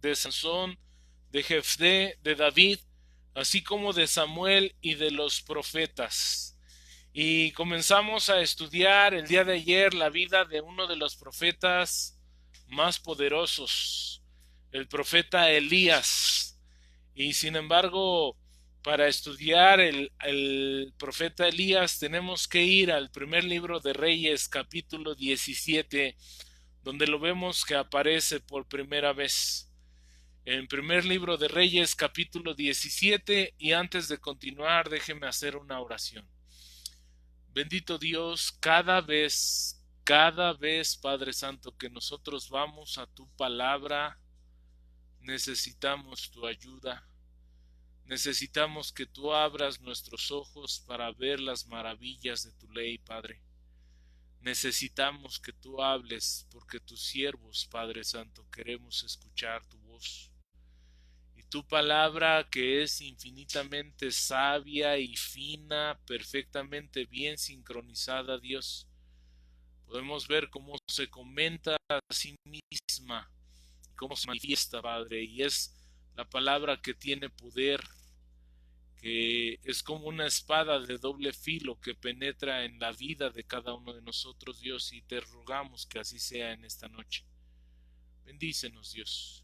de Sansón, de Jefté, de David, así como de Samuel y de los profetas. Y comenzamos a estudiar el día de ayer la vida de uno de los profetas más poderosos, el profeta Elías. Y sin embargo, para estudiar el profeta Elías tenemos que ir al primer libro de Reyes, capítulo 17, donde lo vemos que aparece por primera vez. En primer libro de Reyes, capítulo 17, y antes de continuar, déjeme hacer una oración. Bendito Dios, cada vez, Padre Santo, que nosotros vamos a tu palabra, necesitamos tu ayuda. Necesitamos que tú abras nuestros ojos para ver las maravillas de tu ley, Padre. Necesitamos que tú hables, porque tus siervos, Padre Santo, queremos escuchar tu voz. Y tu palabra, que es infinitamente sabia y fina, perfectamente bien sincronizada, Dios, podemos ver cómo se comenta a sí misma, cómo se manifiesta, Padre, y es la palabra que tiene poder, que es como una espada de doble filo que penetra en la vida de cada uno de nosotros, Dios, y te rogamos que así sea en esta noche. Bendícenos, Dios.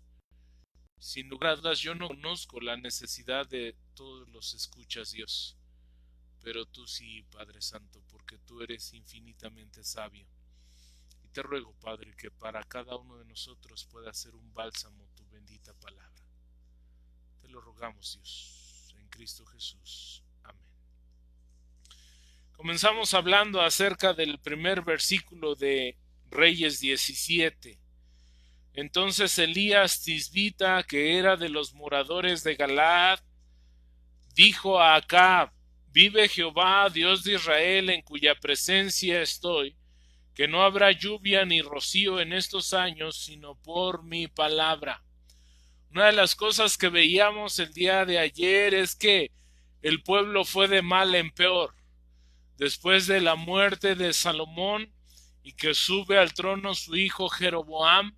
Sin lugar a dudas, yo no conozco la necesidad de todos los escuchas, Dios, pero tú sí, Padre Santo, porque tú eres infinitamente sabio. Y te ruego, Padre, que para cada uno de nosotros pueda ser un bálsamo tu bendita palabra. Te lo rogamos, Dios. Cristo Jesús. Amén. Comenzamos hablando acerca del primer versículo de Reyes 17. Entonces Elías Tisbita, que era de los moradores de Galaad, dijo a Acab: vive Jehová, Dios de Israel, en cuya presencia estoy, que no habrá lluvia ni rocío en estos años, sino por mi palabra. Una de las cosas que veíamos el día de ayer es que el pueblo fue de mal en peor. Después de la muerte de Salomón y que sube al trono su hijo Jeroboam,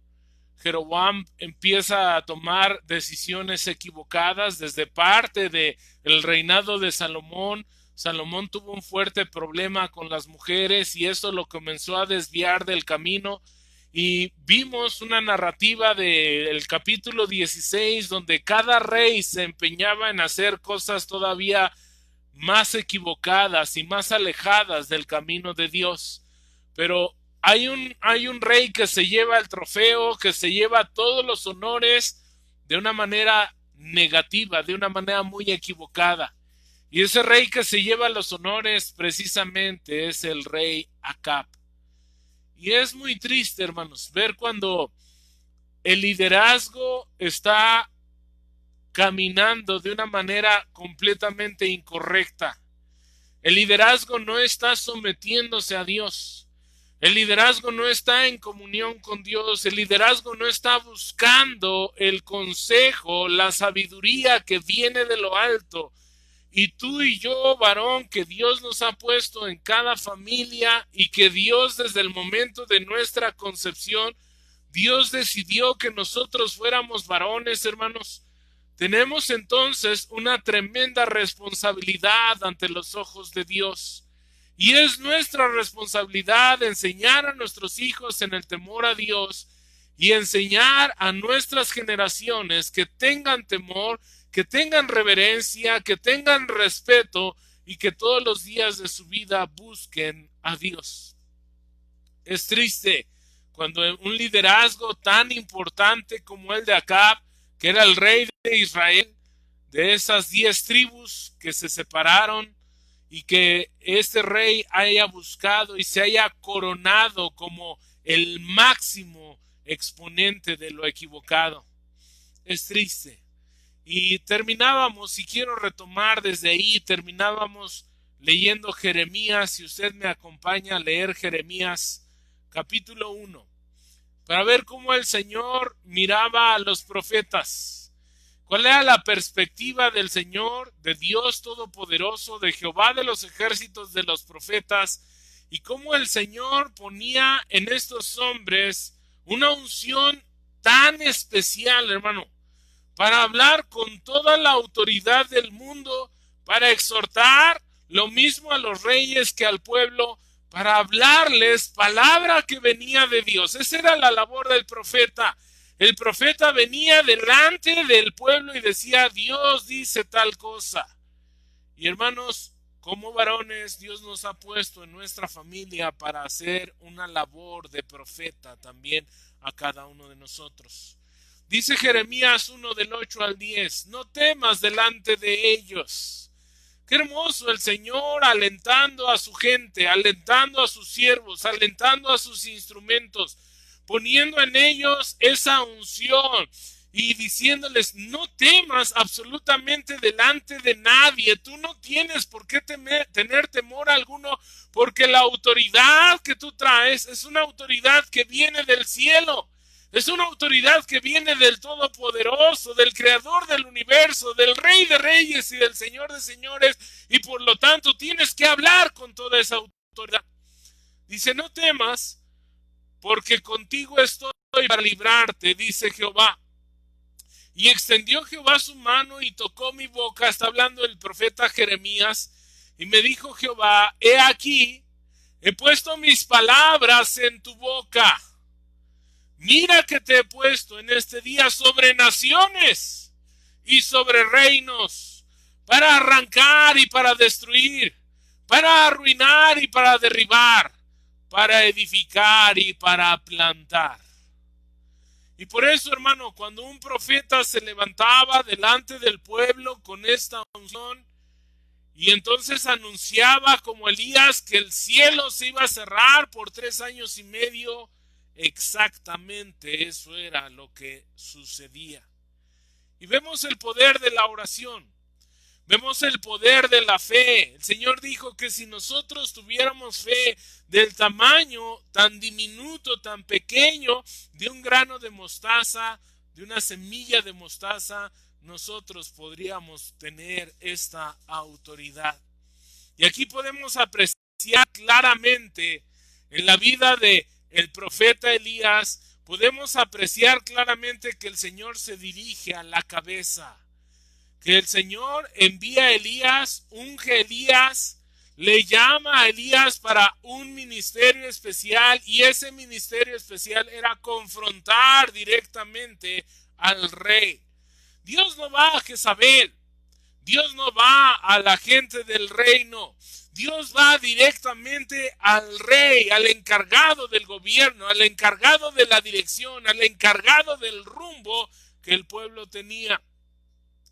Jeroboam empieza a tomar decisiones equivocadas desde parte del reinado de Salomón. Salomón tuvo un fuerte problema con las mujeres y eso lo comenzó a desviar del camino. Y vimos una narrativa del capítulo 16 donde cada rey se empeñaba en hacer cosas todavía más equivocadas y más alejadas del camino de Dios. Pero hay un rey que se lleva el trofeo, que se lleva todos los honores de una manera negativa, de una manera muy equivocada. Y ese rey que se lleva los honores precisamente es el rey Acab. Y es muy triste, hermanos, ver cuando el liderazgo está caminando de una manera completamente incorrecta. El liderazgo no está sometiéndose a Dios. El liderazgo no está en comunión con Dios. El liderazgo no está buscando el consejo, la sabiduría que viene de lo alto. Y tú y yo, varón, que Dios nos ha puesto en cada familia y que Dios desde el momento de nuestra concepción, Dios decidió que nosotros fuéramos varones, hermanos. Tenemos entonces una tremenda responsabilidad ante los ojos de Dios. Y es nuestra responsabilidad enseñar a nuestros hijos en el temor a Dios y enseñar a nuestras generaciones que tengan temor, que tengan reverencia, que tengan respeto y que todos los días de su vida busquen a Dios. Es triste cuando un liderazgo tan importante como el de Acab, que era el rey de Israel, de esas 10 tribus que se separaron, y que este rey haya buscado y se haya coronado como el máximo exponente de lo equivocado. Es triste. Y terminábamos, y quiero retomar desde ahí, terminábamos leyendo Jeremías. Si usted me acompaña a leer Jeremías capítulo 1, para ver cómo el Señor miraba a los profetas. ¿Cuál era la perspectiva del Señor, de Dios Todopoderoso, de Jehová de los ejércitos, de los profetas? Y cómo el Señor ponía en estos hombres una unción tan especial, hermano, para hablar con toda la autoridad del mundo, para exhortar lo mismo a los reyes que al pueblo, para hablarles palabra que venía de Dios. Esa era la labor del profeta. El profeta venía delante del pueblo y decía, Dios dice tal cosa. Y hermanos, como varones, Dios nos ha puesto en nuestra familia para hacer una labor de profeta también a cada uno de nosotros. Dice Jeremías 1 del 8 al 10, no temas delante de ellos. Qué hermoso el Señor alentando a su gente, alentando a sus siervos, alentando a sus instrumentos, poniendo en ellos esa unción y diciéndoles, no temas absolutamente delante de nadie. Tú no tienes por qué tener temor alguno, porque la autoridad que tú traes es una autoridad que viene del cielo. Es una autoridad que viene del Todopoderoso, del Creador del universo, del Rey de Reyes y del Señor de Señores, y por lo tanto tienes que hablar con toda esa autoridad. Dice, no temas, porque contigo estoy para librarte, dice Jehová. Y extendió Jehová su mano y tocó mi boca, está hablando el profeta Jeremías, y me dijo Jehová, he aquí, he puesto mis palabras en tu boca. Mira que te he puesto en este día sobre naciones y sobre reinos, para arrancar y para destruir, para arruinar y para derribar, para edificar y para plantar. Y por eso, hermano, cuando un profeta se levantaba delante del pueblo con esta unción, y entonces anunciaba como Elías que el cielo se iba a cerrar por 3 años y medio, exactamente eso era lo que sucedía. Y vemos el poder de la oración, vemos el poder de la fe. El Señor dijo que si nosotros tuviéramos fe del tamaño tan diminuto, tan pequeño, de un grano de mostaza, de una semilla de mostaza, nosotros podríamos tener esta autoridad. Y aquí podemos apreciar claramente en la vida de el profeta Elías, podemos apreciar claramente que el Señor se dirige a la cabeza, que el Señor envía a Elías, unge a Elías, le llama a Elías para un ministerio especial, y ese ministerio especial era confrontar directamente al rey. Dios no va a Jezabel, Dios no va a la gente del reino, Dios va directamente al rey, al encargado del gobierno, al encargado de la dirección, al encargado del rumbo que el pueblo tenía.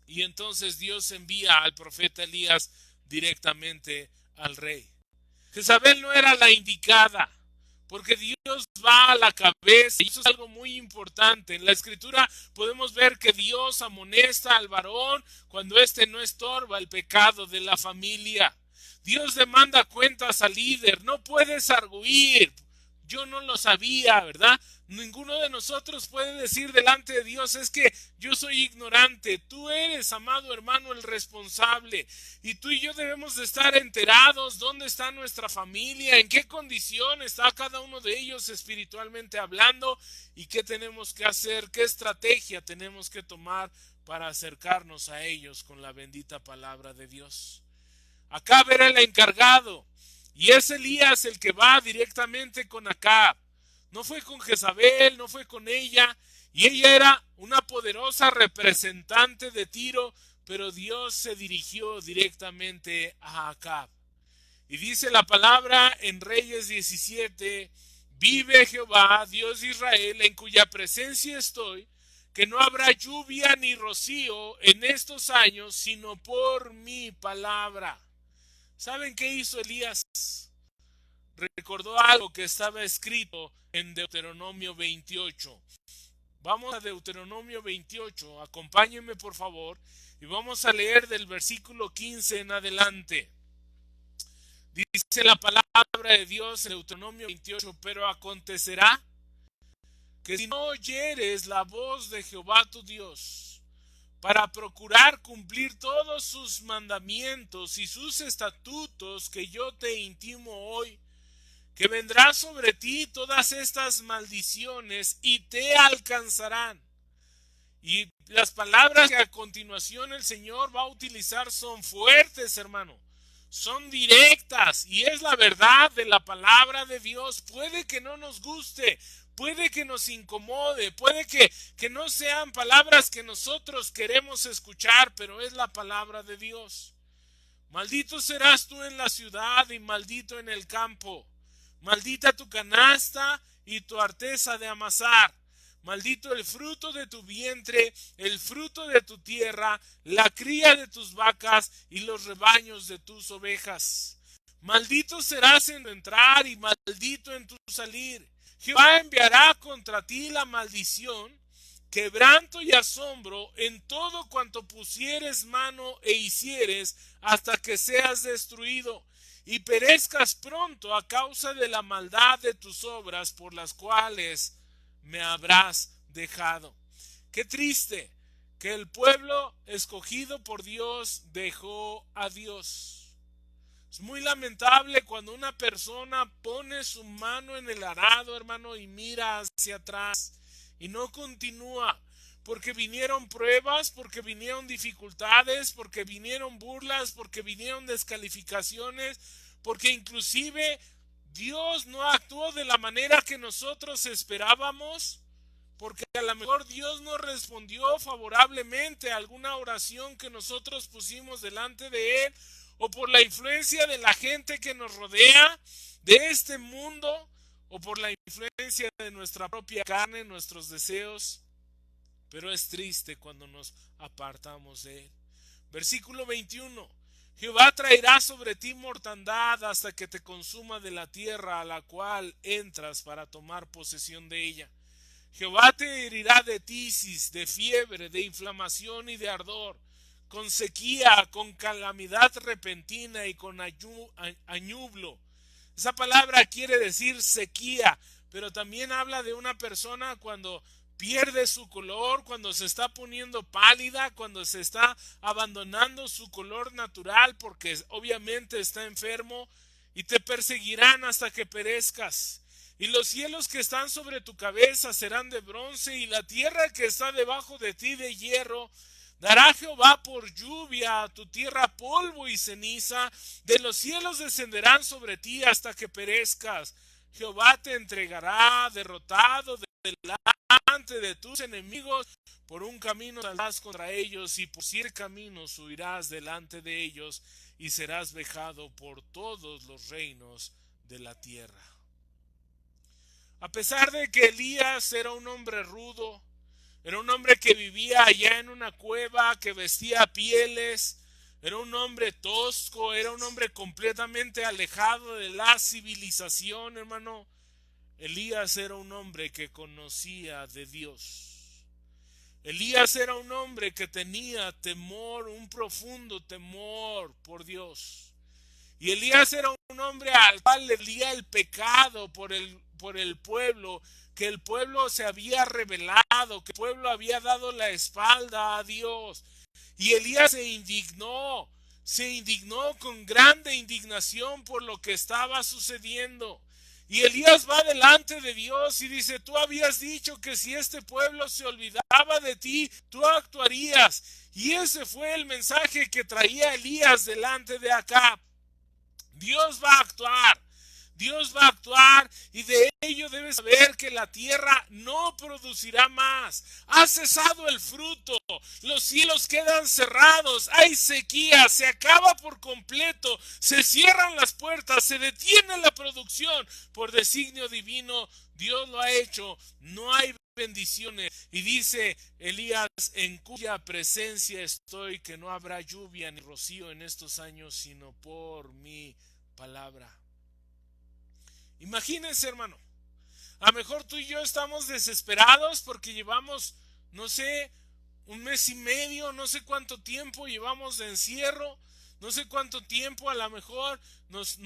Y entonces Dios envía al profeta Elías directamente al rey. Jezabel no era la indicada, porque Dios va a la cabeza, y eso es algo muy importante. En la escritura podemos ver que Dios amonesta al varón cuando éste no estorba el pecado de la familia. Dios demanda cuentas al líder, no puedes arguir. Yo no lo sabía, ¿verdad? Ninguno de nosotros puede decir delante de Dios, es que yo soy ignorante. Tú eres, amado hermano, el responsable. Y tú y yo debemos de estar enterados dónde está nuestra familia, en qué condición está cada uno de ellos espiritualmente hablando, y qué tenemos que hacer, qué estrategia tenemos que tomar para acercarnos a ellos con la bendita palabra de Dios. Acab era el encargado, y es Elías el que va directamente con Acab. No fue con Jezabel, no fue con ella, y ella era una poderosa representante de Tiro, pero Dios se dirigió directamente a Acab. Y dice la palabra en Reyes 17, vive Jehová, Dios de Israel, en cuya presencia estoy, que no habrá lluvia ni rocío en estos años, sino por mi palabra. ¿Saben qué hizo Elías? Recordó algo que estaba escrito en Deuteronomio 28. Vamos a Deuteronomio 28, acompáñenme por favor, y vamos a leer del versículo 15 en adelante. Dice la palabra de Dios en Deuteronomio 28, pero acontecerá que si no oyeres la voz de Jehová tu Dios, para procurar cumplir todos sus mandamientos y sus estatutos que yo te intimo hoy, que vendrá sobre ti todas estas maldiciones y te alcanzarán. Y las palabras que a continuación el Señor va a utilizar son fuertes, hermano. Son directas y es la verdad de la palabra de Dios. Puede que no nos guste, puede que nos incomode, puede que no sean palabras que nosotros queremos escuchar, pero es la palabra de Dios. Maldito serás tú en la ciudad y maldito en el campo. Maldita tu canasta y tu arteza de amasar. Maldito el fruto de tu vientre, el fruto de tu tierra, la cría de tus vacas y los rebaños de tus ovejas. Maldito serás en tu entrar y maldito en tu salir. Jehová enviará contra ti la maldición, quebranto y asombro en todo cuanto pusieres mano e hicieres, hasta que seas destruido y perezcas pronto a causa de la maldad de tus obras por las cuales me habrás dejado. Qué triste que el pueblo escogido por Dios dejó a Dios. Es muy lamentable cuando una persona pone su mano en el arado, hermano, y mira hacia atrás y no continúa, porque vinieron pruebas, porque vinieron dificultades, porque vinieron burlas, porque vinieron descalificaciones, porque inclusive Dios no actuó de la manera que nosotros esperábamos, porque a lo mejor Dios no respondió favorablemente a alguna oración que nosotros pusimos delante de Él, o por la influencia de la gente que nos rodea, de este mundo, o por la influencia de nuestra propia carne, nuestros deseos. Pero es triste cuando nos apartamos de Él. Versículo 21. Jehová traerá sobre ti mortandad hasta que te consuma de la tierra a la cual entras para tomar posesión de ella. Jehová te herirá de tisis, de fiebre, de inflamación y de ardor, con sequía, con calamidad repentina y con añublo. Esa palabra quiere decir sequía, pero también habla de una persona cuando pierde su color, cuando se está poniendo pálida, cuando se está abandonando su color natural, porque obviamente está enfermo, y te perseguirán hasta que perezcas. Y los cielos que están sobre tu cabeza serán de bronce, y la tierra que está debajo de ti de hierro. Dará Jehová por lluvia a tu tierra polvo y ceniza, de los cielos descenderán sobre ti hasta que perezcas. Jehová te entregará derrotado delante de tus enemigos, por un camino saldrás contra ellos, y por 7 caminos huirás delante de ellos, y serás vejado por todos los reinos de la tierra. A pesar de que Elías era un hombre rudo, era un hombre que vivía allá en una cueva, que vestía pieles, era un hombre tosco, era un hombre completamente alejado de la civilización, hermano. Elías era un hombre que conocía de Dios. Elías era un hombre que tenía temor, un profundo temor por Dios. Y Elías era un hombre al cual le dolía el pecado por el pueblo, que el pueblo se había rebelado, que el pueblo había dado la espalda a Dios. Y Elías se indignó con grande indignación por lo que estaba sucediendo. Y Elías va delante de Dios y dice: tú habías dicho que si este pueblo se olvidaba de ti, tú actuarías. Y ese fue el mensaje que traía Elías delante de Acab. Dios va a actuar. Dios va a actuar, y de ello debes saber que la tierra no producirá más. Ha cesado el fruto, los cielos quedan cerrados, hay sequía, se acaba por completo, se cierran las puertas, se detiene la producción. Por designio divino, Dios lo ha hecho, no hay bendiciones. Y dice Elías: en cuya presencia estoy, que no habrá lluvia ni rocío en estos años, sino por mi palabra. Imagínense, hermano, a lo mejor tú y yo estamos desesperados porque llevamos, no sé, 1 mes y medio, no sé cuánto tiempo llevamos de encierro, no sé cuánto tiempo a lo mejor nos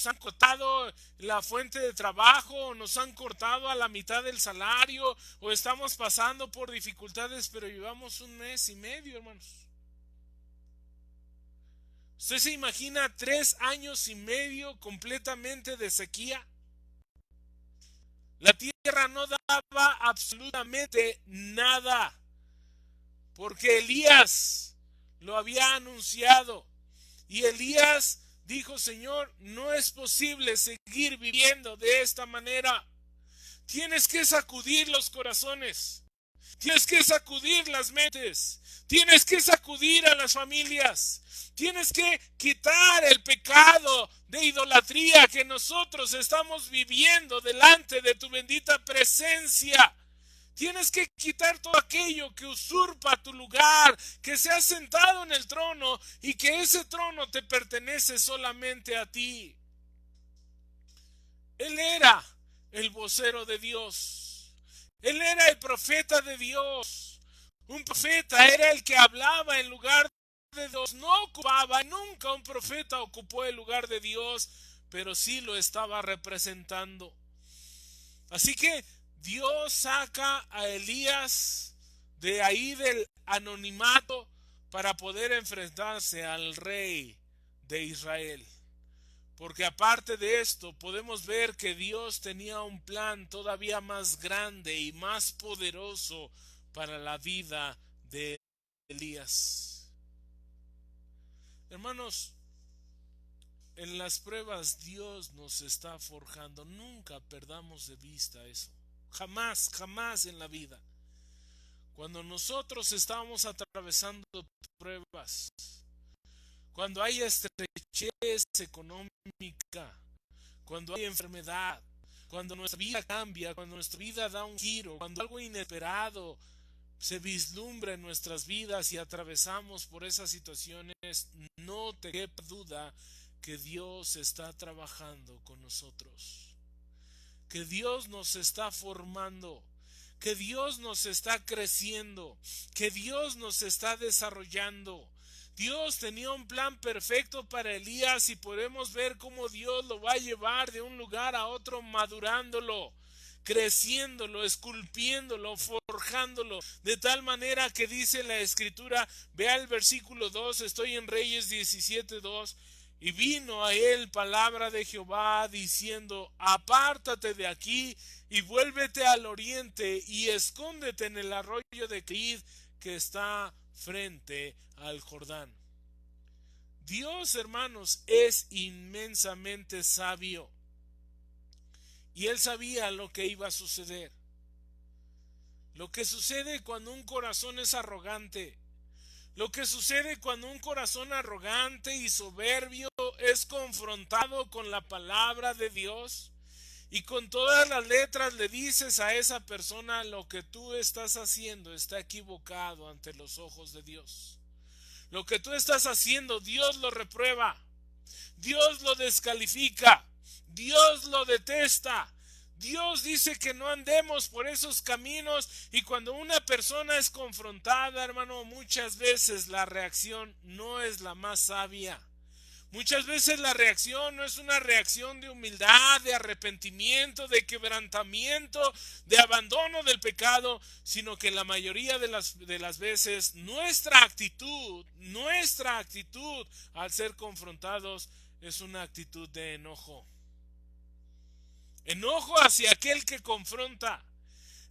han cortado la fuente de trabajo, nos han cortado a la mitad del salario, o estamos pasando por dificultades, pero llevamos 1 mes y medio, hermanos. ¿Usted se imagina 3 años y medio completamente de sequía? La tierra no daba absolutamente nada, porque Elías lo había anunciado. Y Elías dijo: Señor, no es posible seguir viviendo de esta manera. Tienes que sacudir los corazones. Tienes que sacudir las mentes. Tienes que sacudir a las familias. Tienes que quitar el pecado de idolatría que nosotros estamos viviendo delante de tu bendita presencia. Tienes que quitar todo aquello que usurpa tu lugar, que se ha sentado en el trono y que ese trono te pertenece solamente a ti. Él era el vocero de Dios. Él era el profeta de Dios. Un profeta era el que hablaba en lugar de Dios. No ocupaba, nunca un profeta ocupó el lugar de Dios, pero sí lo estaba representando. Así que Dios saca a Elías de ahí del anonimato para poder enfrentarse al rey de Israel. Porque aparte de esto, podemos ver que Dios tenía un plan todavía más grande y más poderoso para la vida de Elías. Hermanos, en las pruebas Dios nos está forjando. Nunca perdamos de vista eso. Jamás, jamás en la vida. Cuando nosotros estamos atravesando pruebas, cuando hay estrechez económica, cuando hay enfermedad, cuando nuestra vida cambia, cuando nuestra vida da un giro, cuando algo inesperado se vislumbra en nuestras vidas y atravesamos por esas situaciones, no te quepa duda que Dios está trabajando con nosotros, que Dios nos está formando, que Dios nos está creciendo, que Dios nos está desarrollando. Dios tenía un plan perfecto para Elías y podemos ver cómo Dios lo va a llevar de un lugar a otro, madurándolo, creciéndolo, esculpiéndolo, forjándolo, de tal manera que dice la escritura, vea el versículo 2, estoy en Reyes 17:2, y vino a él palabra de Jehová diciendo: apártate de aquí y vuélvete al oriente y escóndete en el arroyo de Kerid que está frente al Jordán. Dios, hermanos, es inmensamente sabio y él sabía lo que iba a suceder. Lo que sucede cuando un corazón es arrogante, lo que sucede cuando un corazón arrogante y soberbio es confrontado con la palabra de Dios y con todas las letras le dices a esa persona: lo que tú estás haciendo está equivocado ante los ojos de Dios. Lo que tú estás haciendo, Dios lo reprueba, Dios lo descalifica, Dios lo detesta. Dios dice que no andemos por esos caminos, y cuando una persona es confrontada, hermano, muchas veces la reacción no es la más sabia. Muchas veces la reacción no es una reacción de humildad, de arrepentimiento, de quebrantamiento, de abandono del pecado, sino que la mayoría de las veces nuestra actitud al ser confrontados es una actitud de enojo. Enojo hacia aquel que confronta.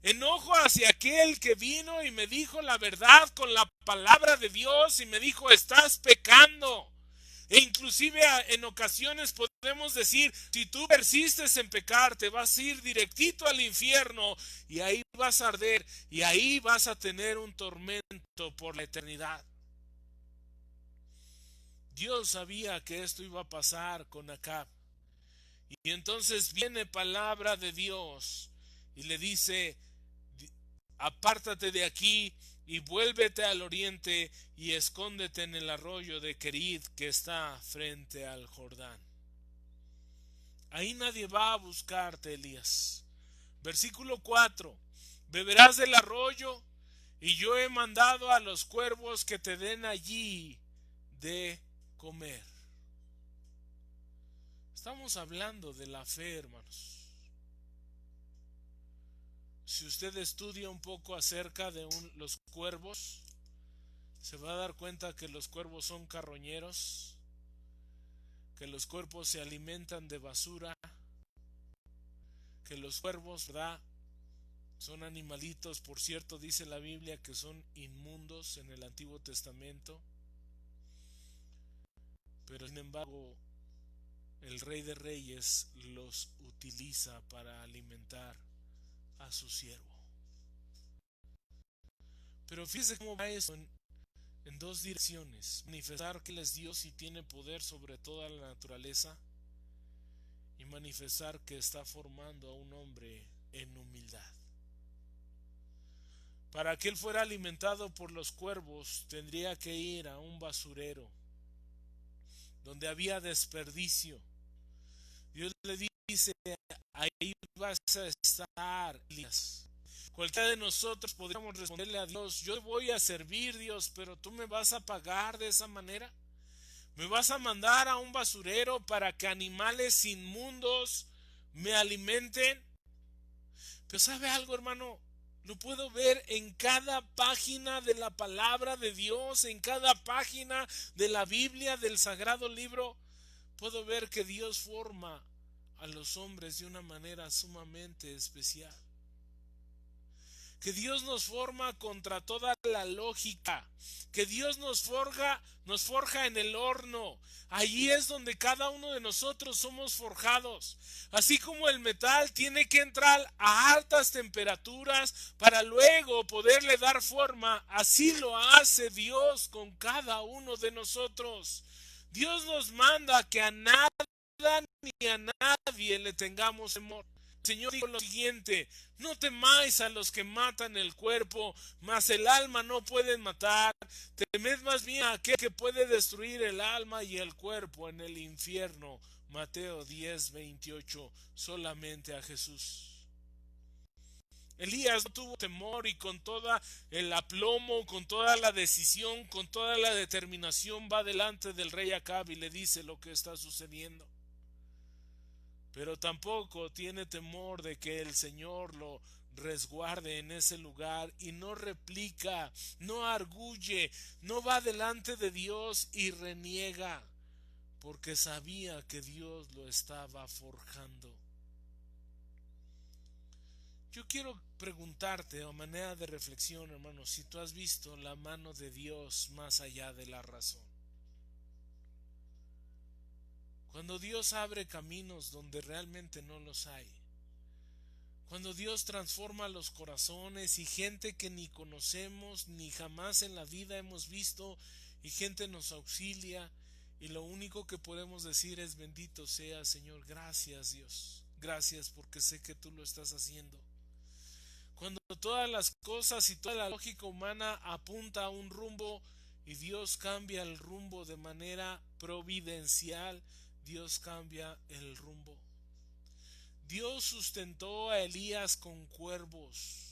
Enojo hacia aquel que vino y me dijo la verdad con la palabra de Dios y me dijo: estás pecando. E inclusive en ocasiones podemos decir: si tú persistes en pecar, te vas a ir directito al infierno y ahí vas a arder y ahí vas a tener un tormento por la eternidad. Dios sabía que esto iba a pasar con Acab. Y entonces viene palabra de Dios y le dice: apártate de aquí y vuélvete al oriente y escóndete en el arroyo de Kerid que está frente al Jordán. Ahí nadie va a buscarte, Elías. Versículo 4: beberás del arroyo y yo he mandado a los cuervos que te den allí de comer. Estamos hablando de la fe, hermanos. Si usted estudia un poco acerca de los cuervos, se va a dar cuenta que los cuervos son carroñeros, que los cuervos se alimentan de basura, que los cuervos, ¿verdad?, son animalitos, por cierto, dice la Biblia que son inmundos en el Antiguo Testamento, pero sin embargo el Rey de Reyes los utiliza para alimentar a su siervo. Pero fíjese cómo va eso en dos direcciones: manifestar que Él es Dios y tiene poder sobre toda la naturaleza, y manifestar que está formando a un hombre en humildad. Para que Él fuera alimentado por los cuervos, tendría que ir a un basurero donde había desperdicio. Dios le dice: ahí vas a estar, Elías. Cualquiera de nosotros podríamos responderle a Dios: yo voy a servir, Dios, pero tú me vas a pagar de esa manera. ¿Me vas a mandar a un basurero para que animales inmundos me alimenten? Pero ¿sabe algo, hermano? Lo puedo ver en cada página de la palabra de Dios, en cada página de la Biblia, del Sagrado Libro. Puedo ver que Dios forma a los hombres de una manera sumamente especial. Que Dios nos forma contra toda la lógica, que Dios nos forja en el horno. Allí es donde cada uno de nosotros somos forjados. Así como el metal tiene que entrar a altas temperaturas para luego poderle dar forma, así lo hace Dios con cada uno de nosotros. Dios nos manda que a nada ni a nadie le tengamos temor. El Señor dijo lo siguiente: no temáis a los que matan el cuerpo, mas el alma no pueden matar. Temed más bien a aquel que puede destruir el alma y el cuerpo en el infierno. Mateo 10:28. Solamente a Jesús. Elías no tuvo temor, y con toda el aplomo, con toda la decisión, con toda la determinación va delante del rey Acab y le dice lo que está sucediendo. Pero tampoco tiene temor de que el Señor lo resguarde en ese lugar, y no replica, no arguye, no va delante de Dios y reniega, porque sabía que Dios lo estaba forjando. Yo quiero preguntarte a manera de reflexión, hermano, si tú has visto la mano de Dios más allá de la razón. Cuando Dios abre caminos donde realmente no los hay. Cuando Dios transforma los corazones y gente que ni conocemos ni jamás en la vida hemos visto, y gente nos auxilia, y lo único que podemos decir es: bendito sea, Señor. Gracias, Dios. Gracias, porque sé que tú lo estás haciendo. Cuando todas las cosas y toda la lógica humana apunta a un rumbo y Dios cambia el rumbo de manera providencial, Dios cambia el rumbo. Dios sustentó a Elías con cuervos.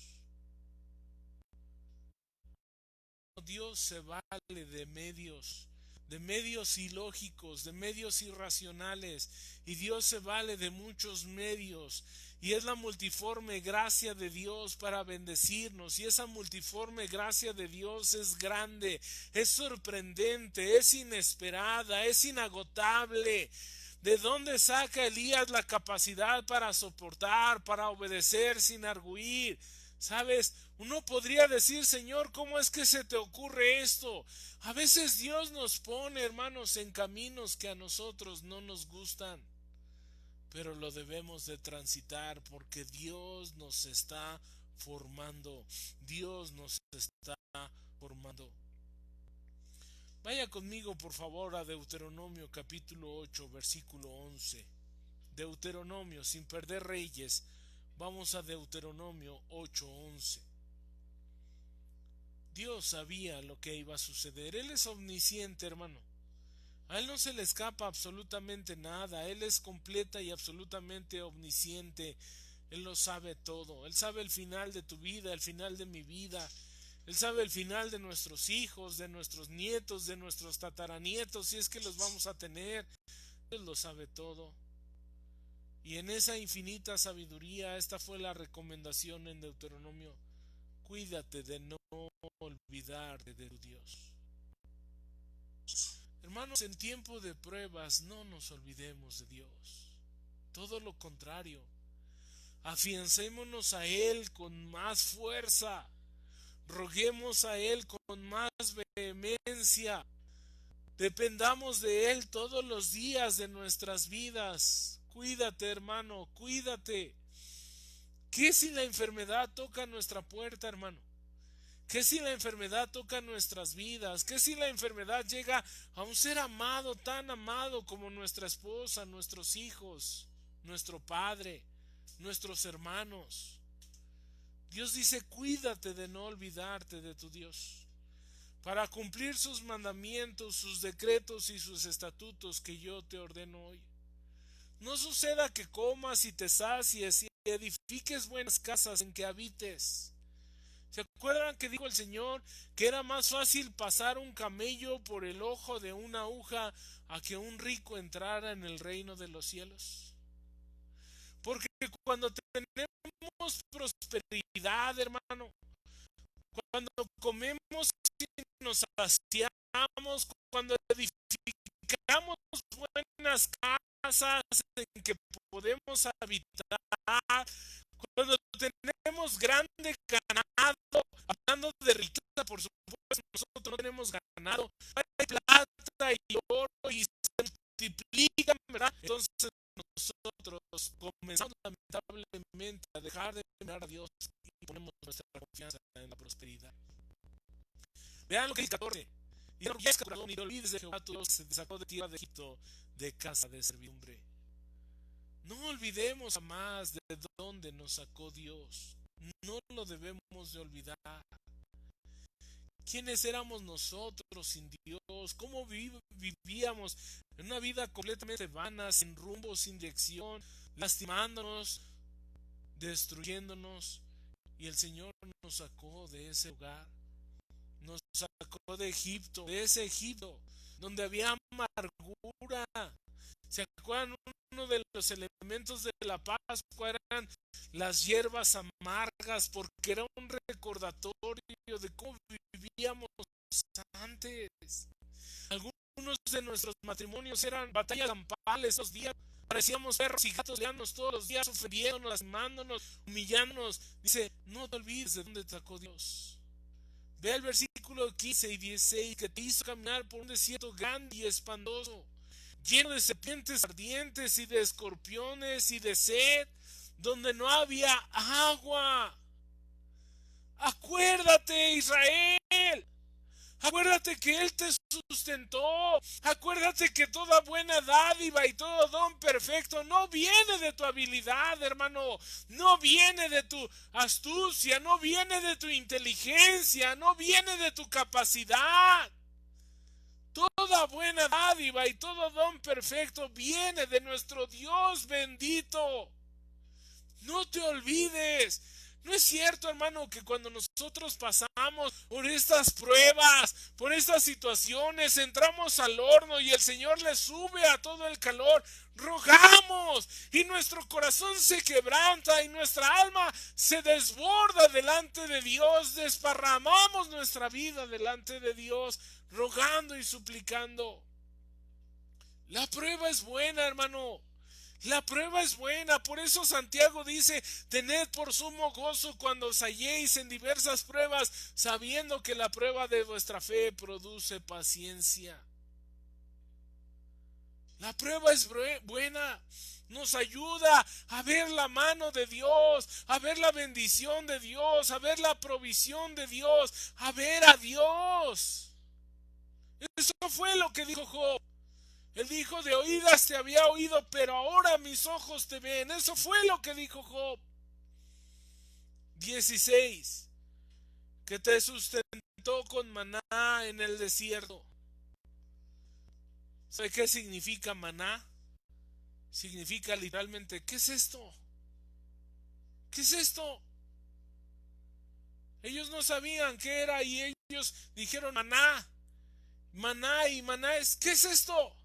Dios se vale de medios ilógicos, de medios irracionales, y Dios se vale de muchos medios, y es la multiforme gracia de Dios para bendecirnos, y esa multiforme gracia de Dios es grande, es sorprendente, es inesperada, es inagotable. ¿De dónde saca Elías la capacidad para soportar, para obedecer sin arguir? ¿Sabes? Uno podría decir: Señor, ¿cómo es que se te ocurre esto? A veces Dios nos pone, hermanos, en caminos que a nosotros no nos gustan, pero lo debemos de transitar porque Dios nos está formando. Dios nos está formando. Vaya conmigo, por favor, a Deuteronomio capítulo 8, versículo 11. Deuteronomio, sin perder Reyes. Vamos a Deuteronomio 8:11. Dios sabía lo que iba a suceder. Él es omnisciente, hermano. A Él no se le escapa absolutamente nada. Él es completa y absolutamente omnisciente. Él lo sabe todo. Él sabe el final de tu vida, el final de mi vida. Él sabe el final de nuestros hijos, de nuestros nietos, de nuestros tataranietos, si es que los vamos a tener. Él lo sabe todo. Y en esa infinita sabiduría, esta fue la recomendación en Deuteronomio: cuídate de no olvidarte de tu Dios. Hermanos, en tiempo de pruebas no nos olvidemos de Dios. Todo lo contrario. Afiancémonos a Él con más fuerza. Roguemos a Él con más vehemencia. Dependamos de Él todos los días de nuestras vidas. Cuídate, hermano, cuídate. ¿Qué si la enfermedad toca nuestra puerta, hermano? ¿Qué si la enfermedad toca nuestras vidas? ¿Qué si la enfermedad llega a un ser amado, tan amado como nuestra esposa, nuestros hijos, nuestro padre, nuestros hermanos? Dios dice, cuídate de no olvidarte de tu Dios, para cumplir sus mandamientos, sus decretos y sus estatutos que yo te ordeno hoy. No suceda que comas y te sacies y edifiques buenas casas en que habites. ¿Se acuerdan que dijo el Señor que era más fácil pasar un camello por el ojo de una aguja a que un rico entrara en el reino de los cielos? Porque cuando tenemos prosperidad, hermano, cuando comemos y nos saciamos, cuando edificamos buenas casas en que podemos habitar, cuando tenemos grande ganado, hablando de riqueza, por supuesto, nosotros no tenemos ganado, hay plata y oro y se multiplican, ¿verdad? Entonces nosotros comenzamos lamentablemente a dejar de mirar a Dios y ponemos nuestra confianza en la prosperidad. Vean lo que dice 14. Y no te olvides de Jehová tu Dios, que te sacó de tierra de Egipto, de casa de servidumbre. No olvidemos jamás de dónde nos sacó Dios. No lo debemos de olvidar. ¿Quiénes éramos nosotros sin Dios? ¿Cómo vivíamos en una vida completamente vana, sin rumbo, sin dirección, lastimándonos, destruyéndonos? Y el Señor nos sacó de ese lugar. Nos sacó de Egipto, de ese Egipto donde había amargura. ¿Se acuerdan? Uno de los elementos de la Pascua eran las hierbas amargas, porque era un recordatorio de cómo vivíamos antes. Algunos de nuestros matrimonios eran batallas campales esos días. Parecíamos perros y gatos peleándonos todos los días, ofendiéndonos, lastimándonos, humillándonos. Dice, no te olvides de dónde te sacó Dios. Ve el versículo 15 y 16, que te hizo caminar por un desierto grande y espantoso, lleno de serpientes ardientes y de escorpiones y de sed, donde no había agua. Acuérdate, Israel. Acuérdate que Él te sustentó. Acuérdate que toda buena dádiva y todo don perfecto no viene de tu habilidad, hermano. No viene de tu astucia, no viene de tu inteligencia, no viene de tu capacidad. Toda buena dádiva y todo don perfecto viene de nuestro Dios bendito. No te olvides. No es cierto, hermano, que cuando nosotros pasamos por estas pruebas, por estas situaciones, entramos al horno y el Señor le sube a todo el calor, rogamos y nuestro corazón se quebranta y nuestra alma se desborda delante de Dios, desparramamos nuestra vida delante de Dios, rogando y suplicando. La prueba es buena, hermano. La prueba es buena, por eso Santiago dice, tened por sumo gozo cuando os halléis en diversas pruebas, sabiendo que la prueba de vuestra fe produce paciencia. La prueba es buena, nos ayuda a ver la mano de Dios, a ver la bendición de Dios, a ver la provisión de Dios, a ver a Dios. Eso fue lo que dijo Job. Él dijo, de oídas te había oído, pero ahora mis ojos te ven. Eso fue lo que dijo Job. 16. Que te sustentó con maná en el desierto. ¿Sabe qué significa maná? Significa literalmente, ¿qué es esto? ¿Qué es esto? Ellos no sabían qué era y ellos dijeron maná. Maná y maná es, ¿qué es esto?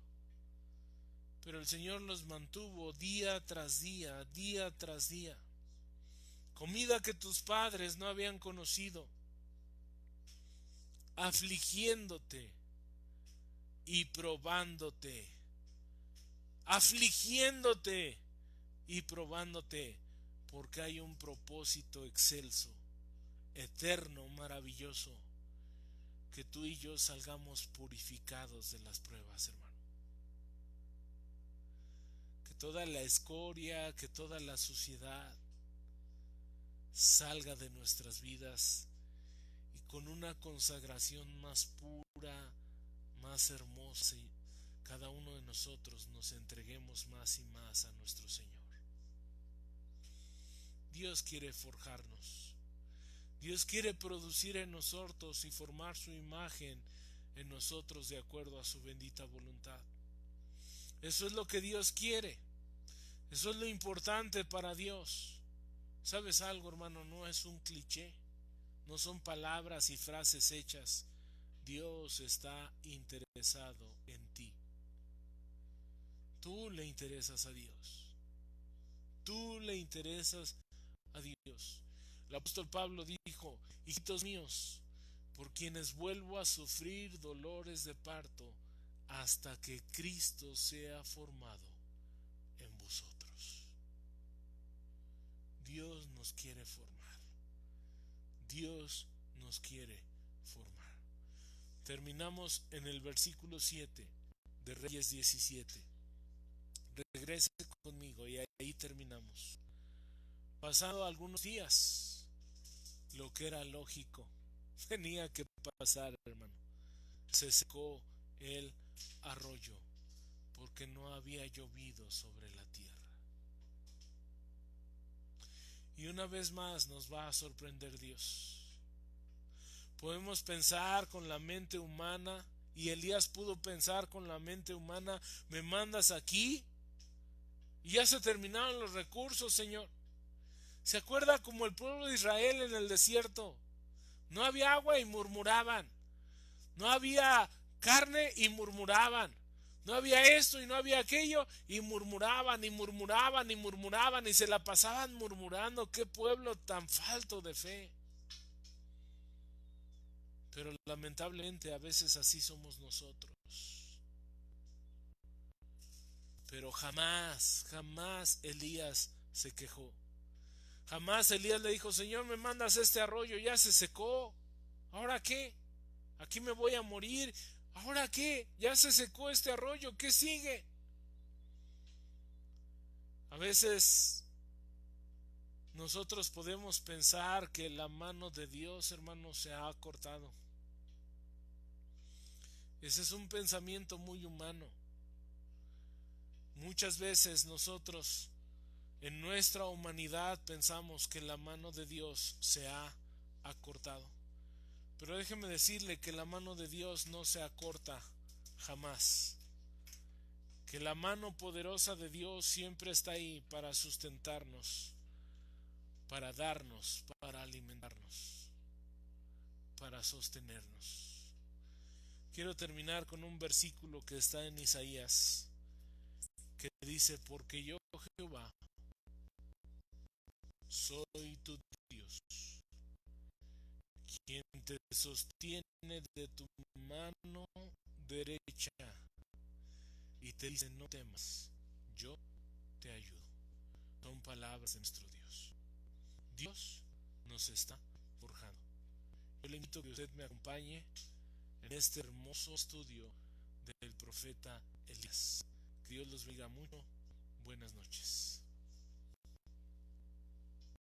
Pero el Señor los mantuvo día tras día, día tras día. Comida que tus padres no habían conocido, afligiéndote y probándote, afligiéndote y probándote, porque hay un propósito excelso, eterno, maravilloso, que tú y yo salgamos purificados de las pruebas, hermano. Que toda la escoria, que toda la suciedad salga de nuestras vidas y con una consagración más pura, más hermosa, y cada uno de nosotros nos entreguemos más y más a nuestro Señor. Dios quiere forjarnos. Dios quiere producir en nosotros y formar su imagen en nosotros de acuerdo a su bendita voluntad. Eso es lo que Dios quiere. Eso es lo importante para Dios. ¿Sabes algo, hermano? No es un cliché. No son palabras y frases hechas. Dios está interesado en ti. Tú le interesas a Dios. Tú le interesas a Dios. El apóstol Pablo dijo: hijitos míos, por quienes vuelvo a sufrir dolores de parto hasta que Cristo sea formado en vosotros. Dios nos quiere formar. Dios nos quiere formar. Terminamos en el versículo 7 de Reyes 17. Regrese conmigo y ahí terminamos. Pasado algunos días, lo que era lógico tenía que pasar, hermano. Se secó el arroyo porque no había llovido sobre la tierra. Y una vez más nos va a sorprender Dios. Podemos pensar con la mente humana, y Elías pudo pensar con la mente humana: me mandas aquí y ya se terminaron los recursos, Señor. ¿Se acuerda como el pueblo de Israel en el desierto? No había agua y murmuraban. No había carne y murmuraban. No había esto y no había aquello y murmuraban y murmuraban y murmuraban y se la pasaban murmurando. ¡Qué pueblo tan falto de fe! Pero lamentablemente a veces así somos nosotros. Pero jamás, jamás Elías se quejó. Jamás Elías le dijo: Señor, me mandas este arroyo, ya se secó. ¿Ahora qué? Aquí me voy a morir. ¿Ahora qué? Ya se secó este arroyo, ¿qué sigue? A veces nosotros podemos pensar que la mano de Dios, hermano, se ha cortado. Ese es un pensamiento muy humano. Muchas veces nosotros en nuestra humanidad pensamos que la mano de Dios se ha acortado. Pero déjeme decirle que la mano de Dios no se acorta jamás. Que la mano poderosa de Dios siempre está ahí para sustentarnos, para darnos, para alimentarnos, para sostenernos. Quiero terminar con un versículo que está en Isaías, que dice: porque yo, Jehová, soy tu Dios, quien te sostiene de tu mano derecha y te dice: no temas, yo te ayudo. Son palabras de nuestro Dios. Dios nos está forjando. Yo le invito a que usted me acompañe en este hermoso estudio del profeta Elías. Que Dios los bendiga mucho. Buenas noches.